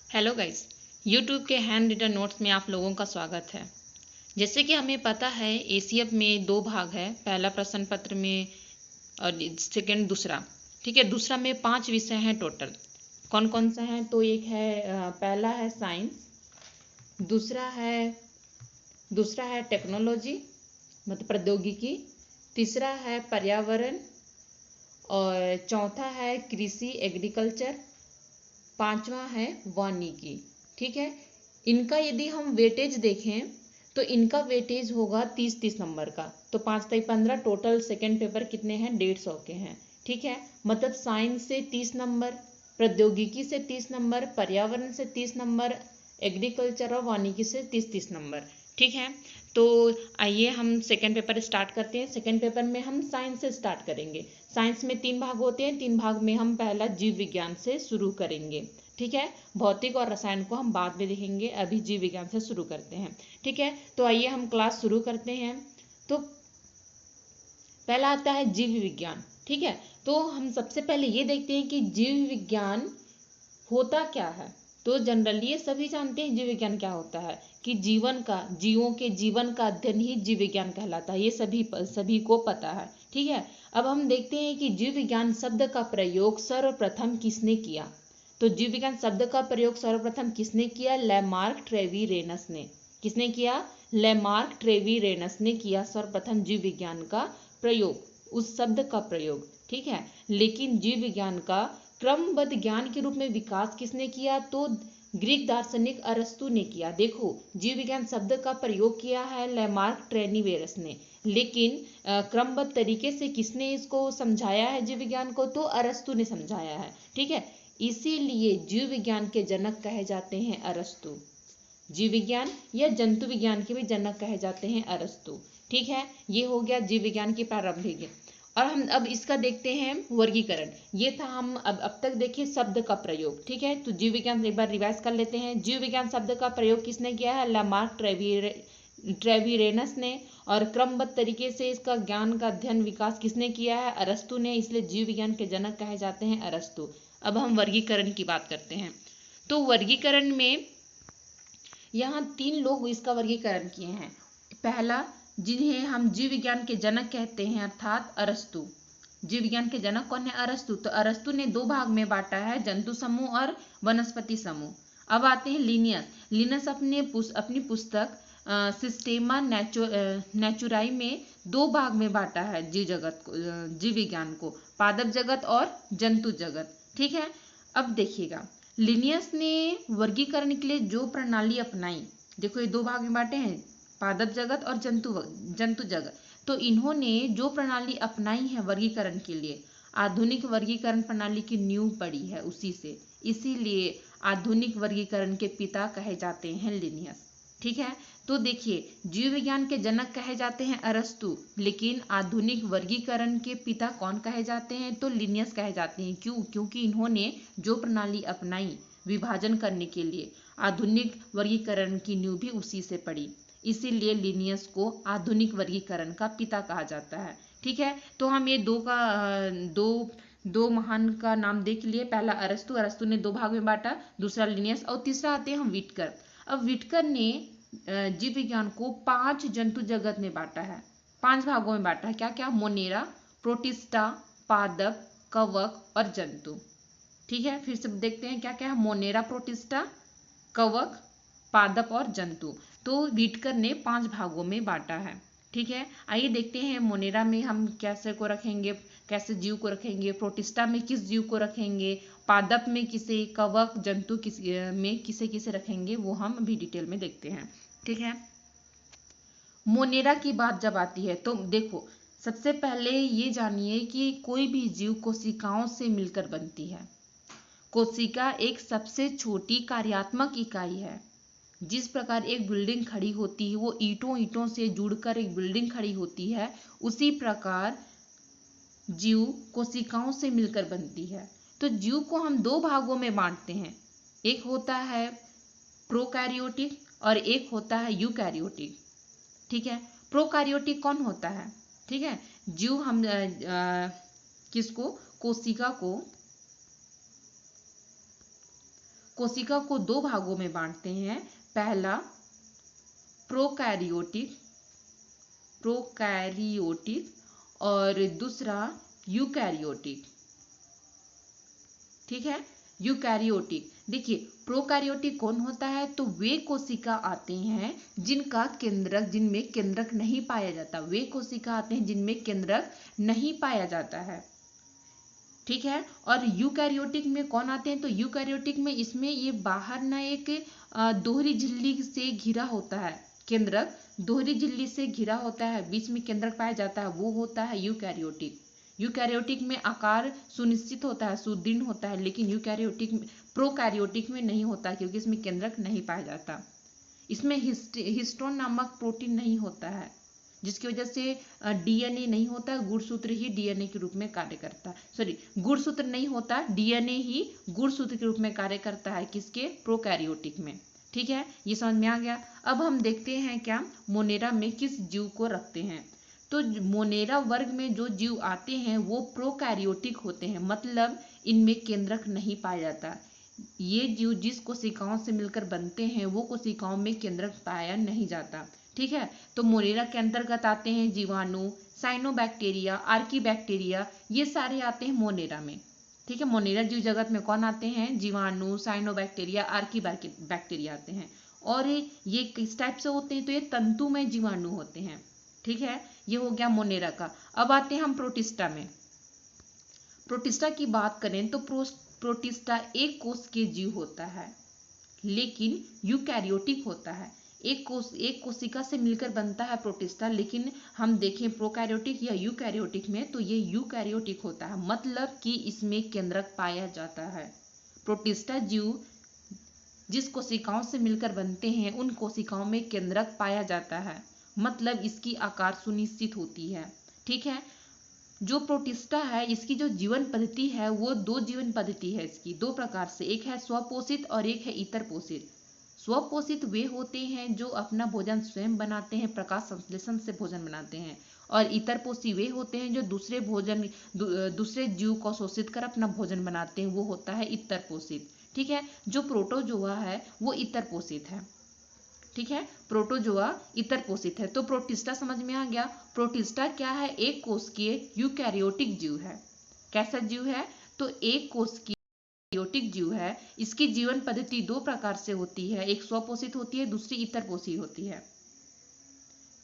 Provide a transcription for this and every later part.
Hello guys, YouTube के hand written notes में आप लोगों का स्वागत है। जैसे कि हमें पता है एसीएफ में दो भाग है, पहला प्रश्न पत्र में और सेकंड दूसरा। ठीक है, दूसरा में 5 विषय हैं टोटल। कौन कौन सा है? तो एक है पहला है साइंस, दूसरा है टेक्नोलॉजी मतलब प्रौद्योगिकी, तीसरा है पर्यावरण और चौथा है कृषि एग्रीकल्चर, पांचवा है वानिकी। ठीक है, इनका यदि हम वेटेज देखें तो इनका वेटेज होगा 30-30 नंबर का। तो 5×15 टोटल सेकेंड पेपर कितने हैं? 150 के हैं। ठीक है, मतलब साइंस से 30 नंबर, प्रौद्योगिकी से 30 नंबर, पर्यावरण से 30 नंबर, एग्रीकल्चर और वानिकी से 30-30 नंबर। ठीक है, तो आइए हम सेकेंड पेपर स्टार्ट करते हैं। सेकेंड पेपर में हम साइंस से स्टार्ट करेंगे। साइंस में 3 भाग होते हैं, 3 भाग में हम पहला जीव विज्ञान से शुरू करेंगे। ठीक है, भौतिक और रसायन को हम बाद में देखेंगे, अभी जीव विज्ञान से शुरू करते हैं। ठीक है, तो आइए हम क्लास शुरू करते हैं। तो पहला आता है जीव विज्ञान। ठीक है, तो हम सबसे पहले ये देखते हैं कि जीव विज्ञान होता क्या है। तो जनरली ये सभी जानते हैं जीव विज्ञान क्या होता है, कि जीवों के जीवन का अध्ययन ही जीव विज्ञान कहलाता है। ये सभी को पता है। ठीक है, अब हम देखते हैं कि जीव विज्ञान शब्द का प्रयोग सर्वप्रथम किसने किया। तो जीव विज्ञान शब्द का प्रयोग सर्वप्रथम किसने किया? लेमार्क ट्रेवीरेनस ने। किसने किया? लेमार्क ट्रेवीरेनस ने किया सर्वप्रथम जीव विज्ञान का प्रयोग, उस शब्द का प्रयोग। ठीक है, लेकिन जीव विज्ञान का क्रमबद्ध ज्ञान के रूप में विकास किसने किया? तो ग्रीक दार्शनिक अरस्तु ने किया। देखो, जीव विज्ञान शब्द का प्रयोग किया है लेमार्क ट्रेनीवेरस ने, लेकिन क्रमबद्ध तरीके से किसने इसको समझाया है जीव विज्ञान को? तो अरस्तु ने समझाया है। ठीक है, इसीलिए जीव विज्ञान के जनक कहे जाते हैं अरस्तु। जीव विज्ञान या जंतु विज्ञान के भी जनक कहे जाते हैं अरस्तु। ठीक है, ये हो गया जीव विज्ञान की प्रारंभिक। और हम अब इसका देखते हैं वर्गीकरण। ये था हम अब तक देखिए शब्द का प्रयोग। ठीक है, तो जीव विज्ञान एक बार रिवाइज कर लेते हैं। जीव विज्ञान शब्द का प्रयोग किसने किया है? लेमार्क ट्रेवीरेनस ने। और क्रमबद्ध तरीके से इसका ज्ञान का अध्ययन विकास किसने किया है? अरस्तु ने। इसलिए जीव विज्ञान के जनक कहे जाते हैं अरस्तु। अब हम वर्गीकरण की बात करते हैं। तो वर्गीकरण में यहाँ 3 लोग इसका वर्गीकरण किए हैं। पहला, जिन्हें हम जीव विज्ञान के जनक कहते हैं, अर्थात अरस्तु। जीव विज्ञान के जनक कौन है? अरस्तु। तो अरस्तु ने 2 भाग में बांटा है, जंतु समूह और वनस्पति समूह। अब आते हैं लिनियस। लिनियस अपनी पुस्तक सिस्टेमा नेचुराई में 2 भाग में बांटा है जीव विज्ञान को, पादप जगत और जंतु जगत। ठीक है, अब देखिएगा, लिनियस ने वर्गीकरण के लिए जो प्रणाली अपनाई, देखो ये 2 भाग में बांटे हैं, पादप जगत और जंतु जगत। तो इन्होंने जो प्रणाली अपनाई है वर्गीकरण के लिए, आधुनिक वर्गीकरण प्रणाली की नींव पड़ी है उसी से। इसीलिए आधुनिक वर्गीकरण के पिता कहे जाते हैं लिनियस। ठीक है, तो देखिए, जीव विज्ञान के जनक कहे जाते हैं अरस्तु, लेकिन आधुनिक वर्गीकरण के पिता कौन कहे जाते हैं? तो लिनियस कहे जाते हैं। क्यों? क्योंकि इन्होंने जो प्रणाली अपनाई विभाजन करने के लिए, आधुनिक वर्गीकरण की नींव भी उसी से पड़ी। इसीलिए लिनियस को आधुनिक वर्गीकरण का पिता कहा जाता है। ठीक है, तो हम ये दो महान का नाम देख लिए। पहला अरस्तु ने 2 भाग में बांटा, दूसरा लिनियस और तीसरा आते हैं हम विटकर। अब विटकर ने जीव विज्ञान को 5 जंतु जगत में बांटा है, 5 भागों में बांटा है। क्या क्या? मोनेरा, प्रोटिस्टा, पादप, कवक और जंतु। ठीक है, फिर से देखते हैं क्या क्या है। मोनेरा, प्रोटिस्टा, कवक, पादप और जंतु। तो विटकर ने 5 भागों में बांटा है। ठीक है, आइए देखते हैं मोनेरा में हम कैसे को रखेंगे, कैसे जीव को रखेंगे, प्रोटिस्टा में किस जीव को रखेंगे, पादप में किसे, कवक जंतु में किसे किसे रखेंगे, वो हम अभी डिटेल में देखते हैं। ठीक है, मोनेरा की बात जब आती है तो देखो, सबसे पहले ये जानिए कि कोई भी जीव कोशिकाओं से मिलकर बनती है। कोशिका एक सबसे छोटी कार्यात्मक इकाई है। जिस प्रकार एक बिल्डिंग खड़ी होती है, वो ईंटों से जुड़कर एक बिल्डिंग खड़ी होती है, उसी प्रकार जीव कोशिकाओं से मिलकर बनती है। तो जीव को हम 2 भागों में बांटते हैं, एक होता है प्रोकैरियोटिक और एक होता है यूकैरियोटिक। ठीक है, प्रोकैरियोटिक कौन होता है? ठीक है, जीव हम कोशिका को दो भागों में बांटते हैं। पहला प्रोकैरियोटिक और दूसरा यूकैरियोटिक। ठीक है, यूकैरियोटिक। देखिए प्रोकैरियोटिक कौन होता है, तो वे कोशिका आते हैं जिनमें केंद्रक नहीं पाया जाता। वे कोशिका आते हैं जिनमें केंद्रक नहीं पाया जाता है। ठीक है, और यूकैरियोटिक में कौन आते हैं, तो यूकैरियोटिक में इसमें ये बाहर ना एक दोहरी झिल्ली से घिरा होता है। केंद्रक दोहरी झिल्ली से घिरा होता है, बीच में केंद्रक पाया जाता है, वो होता है यूकैरियोटिक। यूकैरियोटिक में आकार सुनिश्चित होता है, सुदृढ़ होता है, लेकिन प्रोकैरियोटिक में नहीं होता, क्योंकि इसमें केंद्रक नहीं पाया जाता। इसमें हिस्टोन नामक प्रोटीन नहीं होता है, जिसकी वजह से डीएनए नहीं होता। गुणसूत्र ही डीएनए के रूप में कार्य करता है। सॉरी, गुणसूत्र नहीं होता, डीएनए ही गुणसूत्र के रूप में कार्य करता है। किसके, प्रोकैरियोटिक में। ठीक है, ये समझ में आ गया। अब हम देखते हैं क्या मोनेरा में किस जीव को रखते हैं। तो मोनेरा वर्ग में जो जीव आते हैं वो प्रोकैरियोटिक होते हैं, मतलब इनमें केंद्रक नहीं पाया जाता। ये जीव जिस कोशिकाओं से मिलकर बनते हैं वो कोशिकाओं में केंद्रक पाया नहीं जाता। ठीक है, तो मोनेरा के अंतर्गत आते हैं जीवाणु, साइनोबैक्टीरिया, आर्कीबैक्टीरिया, ये सारे आते हैं मोनेरा में। ठीक है, मोनेरा जीव जगत में कौन आते हैं, जीवाणु, साइनोबैक्टीरिया, आर्कीबैक्टीरिया आते हैं। और ये किस टाइप से होते हैं, तो ये तंतुमय जीवाणु होते हैं। ठीक है, ये हो गया मोनेरा का। अब आते हैं हम प्रोटिस्टा में। प्रोटिस्टा की बात करें तो प्रोटिस्टा एक कोष के जीव होता है, लेकिन यूकैरियोटिक होता है। एक कोशिका से मिलकर बनता है प्रोटिस्टा, लेकिन हम देखें प्रोकैरियोटिक या यूकैरियोटिक में तो ये यूकैरियोटिक होता है, मतलब कि इसमें केंद्रक पाया जाता है। प्रोटिस्टा जीव जिस कोशिकाओं से मिलकर बनते हैं उन कोशिकाओं में केंद्रक पाया जाता है, मतलब इसकी आकार सुनिश्चित होती है। ठीक है, जो प्रोटिस्टा है इसकी जो जीवन पद्धति है वो दो जीवन पद्धति है इसकी, दो प्रकार से, एक है स्वपोषित और एक है इतर पोषित। स्वपोषित वे होते हैं जो अपना भोजन स्वयं बनाते हैं, प्रकाश संश्लेषण से भोजन बनाते हैं, और इतर पोषी वे होते हैं जो दूसरे जीव को शोषित कर अपना भोजन बनाते हैं, वो होता है इतर पोषित। ठीक है, जो प्रोटोजोआ है वो इतर पोषित है। ठीक है, प्रोटोजोआ इतर पोषित है। तो प्रोटिस्टा समझ में आ गया। प्रोटिस्टा क्या है, एक कोशिकीय यूकैरियोटिक जीव है। कैसा जीव है, तो एक कोशिकीय यूकैरियोटिक जीव है। इसकी जीवन पद्धति दो प्रकार से होती है, एक स्वपोषित होती है, दूसरी इतर पोषित होती है।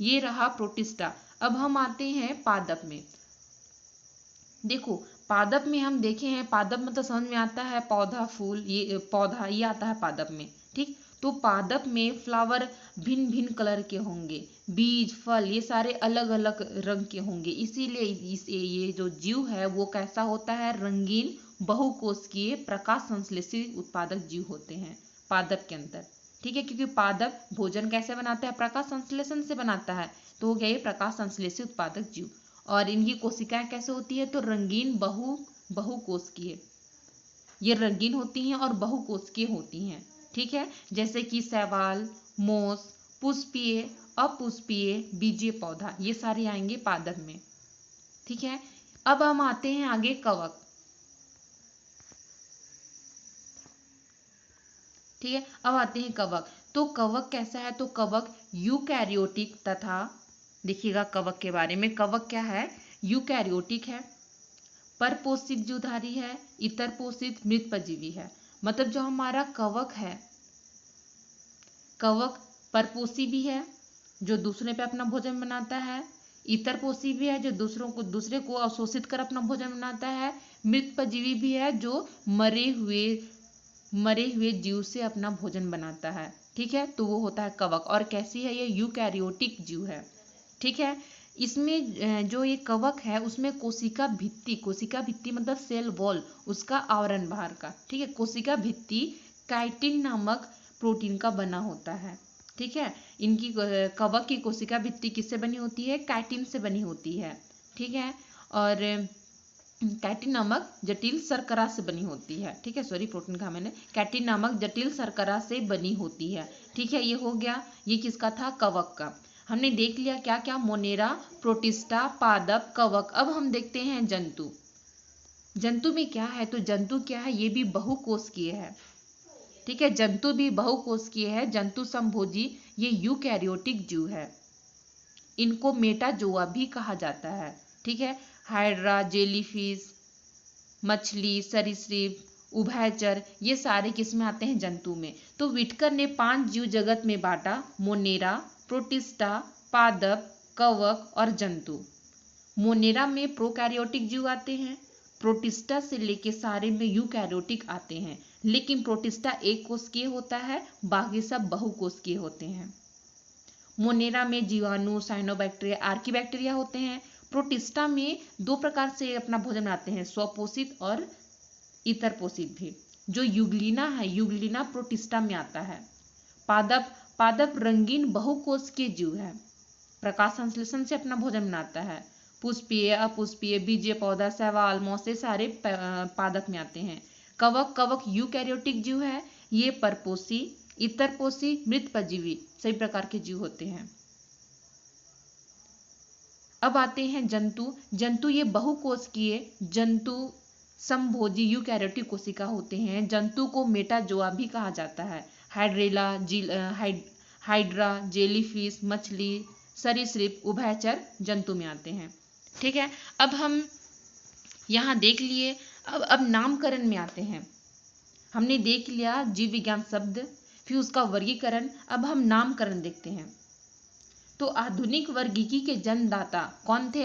ये रहा प्रोटिस्टा। अब हम आते हैं पादप में। देखो पादप में हम देखे हैं, पादप मतलब समझ में आता है पौधा, फूल, ये पौधा, ये आता है पादप में। ठीक, तो पादप में फ्लावर भिन्न भिन्न कलर के होंगे, बीज, फल, ये सारे अलग अलग रंग के होंगे। इसीलिए ये जो जीव है वो कैसा होता है, रंगीन बहुकोशिकीय प्रकाश संश्लेषित उत्पादक जीव होते हैं पादप के अंदर। ठीक है, क्योंकि पादप भोजन कैसे बनाता है, प्रकाश संश्लेषण से बनाता है, तो हो गया ये प्रकाश संश्लेषित उत्पादक जीव। और इनकी कोशिकाएं कैसे होती है, तो रंगीन बहुकोशिकीय, ये रंगीन होती हैं और बहुकोशिकीय होती हैं। ठीक है, जैसे कि शैवाल, मोस, पुष्पीय, अपुष्पीय, बीजीय पौधा, ये सारे आएंगे पादप में। ठीक है, अब हम आते हैं आगे कवक। ठीक है, अब आते हैं कवक। तो कवक कैसा है, तो कवक यूकैरियोटिक तथा, देखिएगा कवक के बारे में, कवक क्या है, यूकैरियोटिक है, परपोषित जीवधारी है, इतर पोषित मृत परजीवी है। मतलब जो हमारा कवक है, कवक परपोषी भी है जो दूसरे पे अपना भोजन बनाता है, इतर पोषी भी है जो दूसरे को अवशोषित कर अपना भोजन बनाता है, मृत परजीवी भी है जो मरे हुए जीव से अपना भोजन बनाता है। ठीक है, तो वो होता है कवक। और कैसी है ये, यूकैरियोटिक जीव है। ठीक है, इसमें जो ये कवक है उसमें कोशिका भित्ति मतलब सेल वॉल, उसका आवरण बाहर का। ठीक है, कोशिका भित्ति काइटिन नामक प्रोटीन का बना होता है। ठीक है, इनकी कवक की कोशिका भित्ति किससे बनी होती है, काइटिन से बनी होती है। ठीक है, और कैटिन नामक जटिल शर्करा से बनी होती है। ठीक है, सॉरी प्रोटीन कहा मैंने, कैटिन नामक जटिल शर्करा से बनी होती है। ठीक है, ये हो गया, ये किसका था, कवक का। हमने देख लिया क्या क्या, मोनेरा, प्रोटिस्टा, पादप, कवक। अब हम देखते हैं जंतु में क्या है, तो जंतु क्या है, ये भी बहुकोशिकीय है। ठीक है। जंतु भी बहुकोशिकीय है, जंतु समभोजी, ये यूकैरियोटिक जीव है। इनको मेटाजोआ भी कहा जाता है, ठीक है। हाइड्रा, जेलीफिश, मछली, सरीसृप, उभयचर, ये सारे किस में आते हैं? जंतु में। तो विटकर ने 5 जीव जगत में बांटा, मोनेरा, प्रोटिस्टा, पादप, कवक और जंतु। मोनेरा में प्रोकैरियोटिक जीव आते हैं, प्रोटिस्टा से लेके सारे में यूकैरियोटिक आते हैं, लेकिन प्रोटिस्टा एक कोशिकीय होता है, बाकी सब बहुकोशिकीय होते हैं। मोनेरा में जीवाणु, साइनोबैक्टीरिया, आर्कीबैक्टीरिया होते हैं। प्रोटिस्टा में 2 प्रकार से अपना भोजन बनाते हैं, स्वपोषित और इतर पोषित भी। जो युग्लिना है, युग्लिना प्रोटिस्टा में आता है। पादप रंगीन बहुकोशिकीय जीव है, प्रकाश संश्लेषण से अपना भोजन बनाता है। पुष्पीय, अपुष्पीय, बीजीय पौधा, शैवाल, मौसे सारे पादप में आते हैं। कवक यूकैरियोटिक जीव है, ये परपोषी, इतरपोषी, मृत परजीवी सभी प्रकार के जीव होते हैं। अब आते हैं जंतु ये बहुकोशिकीय, जंतु समभोजी यूकैरियोटिक कोशिका होते हैं। जंतु को मेटाजोआ भी कहा जाता है। हाइड्रा, जेलीफिश, मछली, सरीसृप, उभयचर जंतु में आते हैं, ठीक है। अब हम यहाँ देख लिए, अब नामकरण में आते हैं। हमने देख लिया जीव विज्ञान शब्द, फिर उसका वर्गीकरण। अब हम नामकरण देखते हैं। तो आधुनिक वर्गीकी के जन्मदाता कौन थे?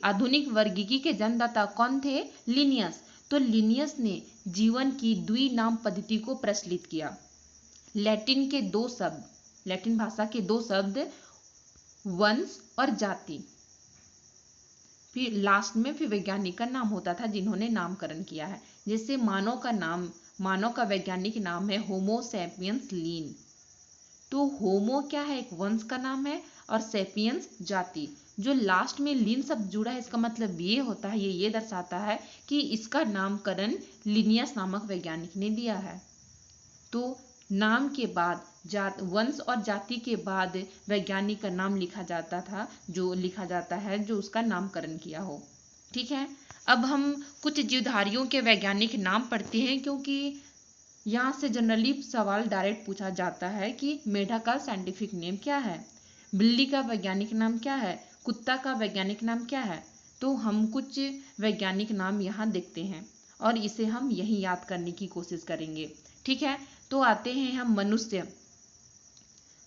आधुनिक वर्गीकी के जन्मदाता कौन थे? लिनियस। तो लिनियस ने जीवन की द्विनाम पद्धति को प्रचलित किया। लैटिन भाषा के 2 शब्द वंश और जाति, फिर लास्ट में फिर वैज्ञानिक का नाम होता था जिन्होंने नामकरण किया है। जैसे मानव का वैज्ञानिक नाम है होमो सैपियंस लीन। तो होमो क्या है? एक वंश का नाम है, और सैपियंस जाति। जो लास्ट में लीन शब्द जुड़ा है, इसका मतलब ये होता है, ये दर्शाता है कि इसका नामकरण लिनियस नामक वैज्ञानिक ने दिया है। तो नाम के बाद वंश और जाति के बाद वैज्ञानिक का नाम लिखा जाता था, जो उसका नामकरण किया हो, ठीक है। अब हम कुछ जीवधारियों के वैज्ञानिक नाम पढ़ते हैं, क्योंकि यहाँ से जनरली सवाल डायरेक्ट पूछा जाता है कि मेढक का साइंटिफिक नेम क्या है, बिल्ली का वैज्ञानिक नाम क्या है, कुत्ता का वैज्ञानिक नाम क्या है। तो हम कुछ वैज्ञानिक नाम यहाँ देखते हैं और इसे हम यही याद करने की कोशिश करेंगे, ठीक है। तो आते हैं हम मनुष्य।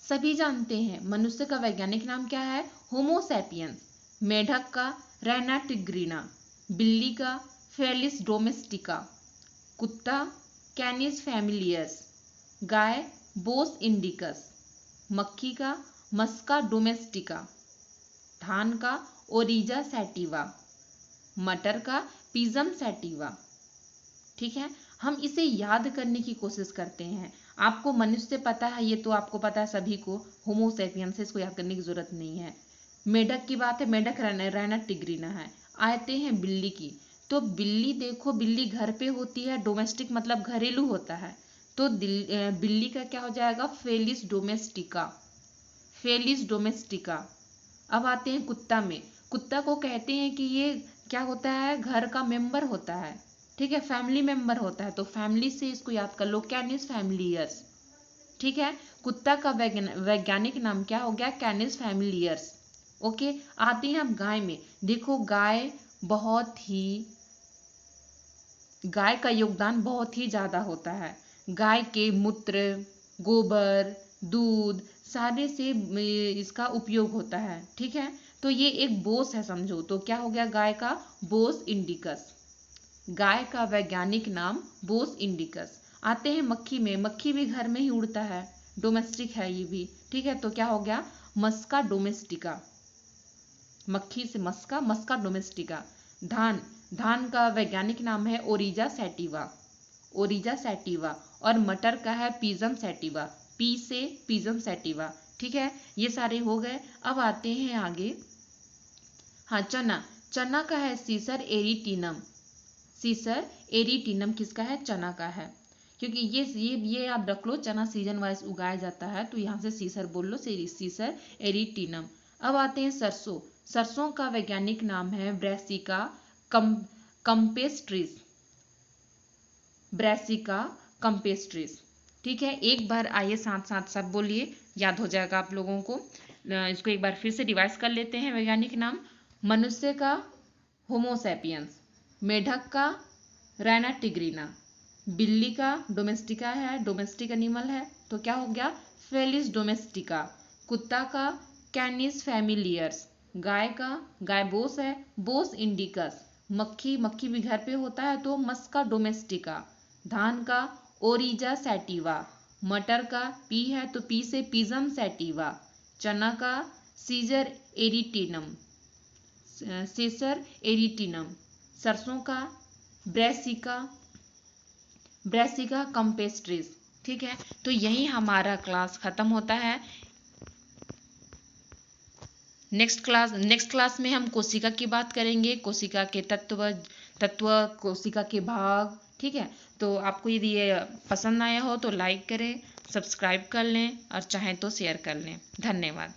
सभी जानते हैं मनुष्य का वैज्ञानिक नाम क्या है? Homo sapiens. मेढक का रैना टिग्रिना, बिल्ली का फेलिस डोमेस्टिका, कुत्ता कैनिस फैमिलियस, गाय बोस इंडिकस, मक्खी का मस्का डोमेस्टिका, धान का ओरिजा सैटिवा, मटर का पिजम सैटिवा, ठीक है। हम इसे याद करने की कोशिश करते हैं। आपको मनुष्य पता है, ये तो आपको पता है सभी को, होमो सैपियंस, इसको याद करने की जरूरत नहीं है। मेढक की बात है, मेढक रैना टिग्रिना है। आते हैं बिल्ली की। तो बिल्ली देखो, बिल्ली घर पे होती है, डोमेस्टिक मतलब घरेलू होता है। तो बिल्ली का क्या हो जाएगा? Felis domestica. अब आते हैं कुत्ता में। कुत्ता को कहते हैं कि ये क्या होता है? घर का मेंबर होता है, ठीक है, फैमिली मेंबर होता है। तो फैमिली से इसको याद कर लो, कैनिस फैमिलियस, ठीक है। कुत्ता का वैज्ञानिक नाम क्या हो गया? Canis familiaris, okay. आते हैं अब गाय में। देखो गाय का योगदान बहुत ही ज्यादा होता है। गाय के मूत्र, गोबर, दूध सारे से इसका उपयोग होता है, ठीक है। तो ये एक बोस है समझो। तो क्या हो गया? गाय का बोस इंडिकस। गाय का वैज्ञानिक नाम बोस इंडिकस। आते हैं मक्खी में। मक्खी भी घर में ही उड़ता है, डोमेस्टिक है ये भी, ठीक है। तो क्या हो गया? मस्का डोमेस्टिका। मक्खी से मस्का डोमेस्टिका। धान का वैज्ञानिक नाम है ओरिजा सैटिवा, और मटर का है पिजम सैटिवा, पी से पिजम सैटिवा, ठीक है। ये सारे हो गए। अब आते हैं आगे। हाँ, चना का है सीसर एरिटीनम किसका है? चना का है, क्योंकि ये याद रख लो, चना सीजन वाइज उगाया जाता है, तो यहाँ से सीसर बोल लो, सीसर एरिटीनम। अब आते हैं सरसों का वैज्ञानिक नाम है ब्रैसिका कंपेस्ट्रिस, ब्रैसिका कंपेस्ट्रीज। ठीक है, एक बार आइए साथ साथ सब बोलिए, याद हो जाएगा आप लोगों को। इसको एक बार फिर से रिवाइज कर लेते हैं। वैज्ञानिक नाम, मनुष्य का होमोसैपियंस, मेढक का रैना टिग्रिना, बिल्ली का डोमेस्टिका है, डोमेस्टिक एनिमल है तो क्या हो गया, फेलिस डोमेस्टिका, कुत्ता का कैनिस फैमिलियर्स, गाय का गाय बोस है, बोस इंडिकस, मक्खी मक्खी भी घर पे होता है तो मस्का डोमेस्टिका, धान का ओरिजा सैटिवा, मटर का पी है तो पी से पिजम सैटिवा, चना का सीजर एरिटिनम, सेसर एरिटिनम, सरसों का ब्रेसिका ब्रेसिका कंपेस्ट्रीज। ठीक है, तो यही हमारा क्लास खत्म होता है। नेक्स्ट क्लास में हम कोशिका की बात करेंगे, कोशिका के तत्व कोशिका के भाग। ठीक है, तो आपको यदि ये पसंद आया हो तो लाइक करें, सब्सक्राइब कर लें और चाहें तो शेयर कर लें। धन्यवाद।